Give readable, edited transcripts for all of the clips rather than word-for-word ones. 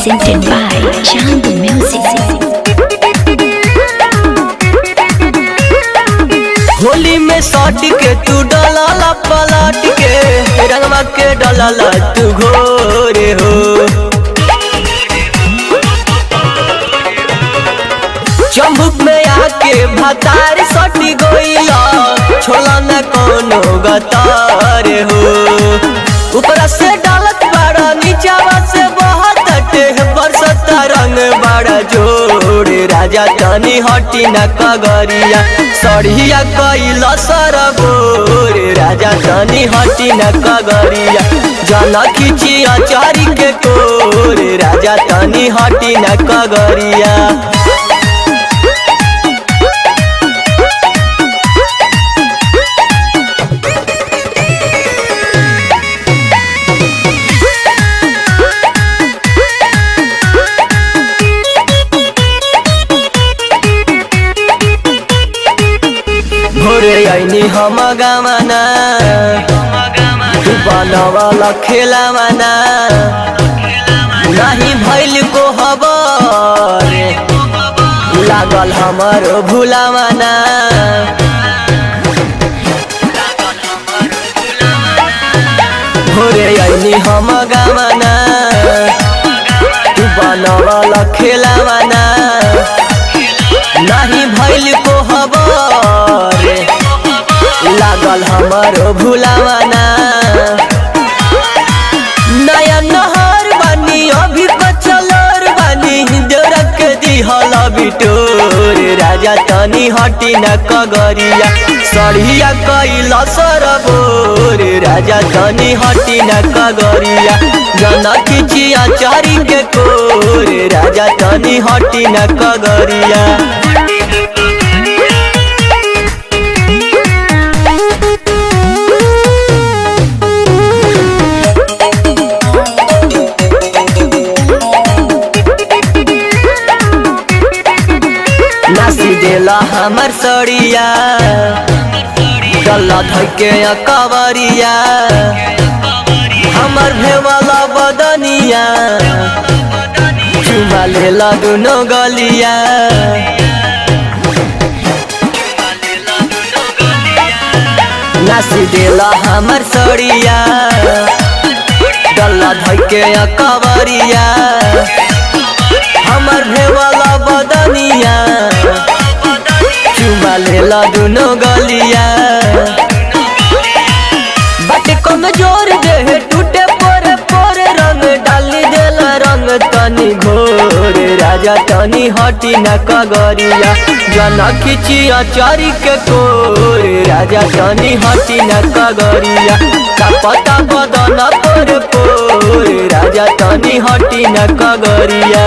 presented by Chand Music. Holi में सट के तू डलाला पलट के रंगवा के डलाला तू घोरे हो। चंबुक में आके भतार सटी गोइला छोला न कोनो गतार हो। ऊपर से डालत बड़ा नीचावा से बहुत बरसत रंग बड़ा जोड़े राजा तनी हटी न कगरिया सड़िया कैला सरबोर राजा तनी हटी न कगरिया जना खिचिया चारी के कोर राजा तनी हटी न कगरिया। भोरे आईनी हम गमना तू बनवाला खेला मना नहीं भइल को खबर लागल हमारो भूला मना। भोरे आईनी हम गमना तू बनवाला खेला मना नहीं भइल को खबर लागल हमारो भूलावाना। नया नहर बानी अभी कचलर बानी जोरक दिहल बिटोर राजा तनी हटी न कगरिया सड़िया कैला सरबोर राजा तनी हटी न कगरिया जना खिचिया चारी के कोर राजा तनी हटी न कगरिया। नासी देला हमर सड़िया गला धके कवरिया हमर भेवाला बदनिया चुमा लेला दुनो गलिया। नासी देला हमर सड़िया गला धके कवरिया हमर भेवाला बदनिया चुमा लेला दुनो गलिया। बाटे कमजोर देह टूटे पोरे पोरे रंग डाली देला रंग तनी घोर राजा तनी हटी न कगरिया जना खिचिया चारी के कोर राजा तनी हटी न कगरिया का पता बदन पोरे पोर राजा तनी हटी न कगरिया।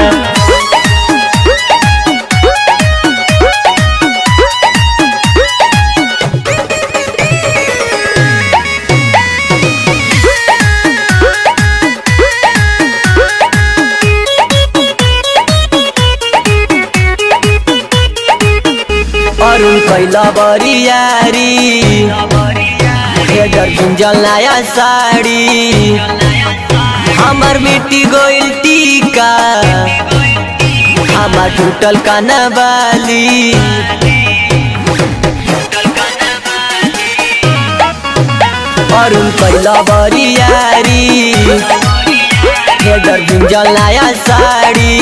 अरुण कैला बरियारी हेडर गुंजल नया साड़ी हमर मिट्टी गोइल टीका हमर टूटल कनवाली। अरुण कैला बरियारी हेडर गुंजल नया साड़ी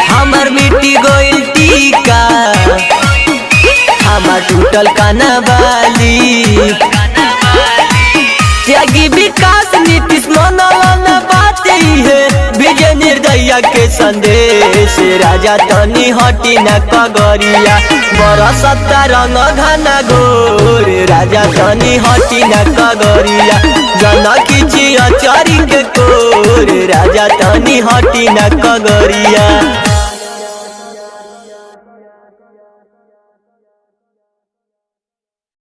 हमर मिट्टी गोइल टीका हमर टूटल कनवाली। त्यागी विकास नीतीश मनलन बात है विजय निर्दया के संदेश राजा तनी हटी न कगरिया बरसत रंग घना घोर राजा तनी हटी न कगरिया जना खिचिया चारी के कोर राजा तनी हटी न कगरिया।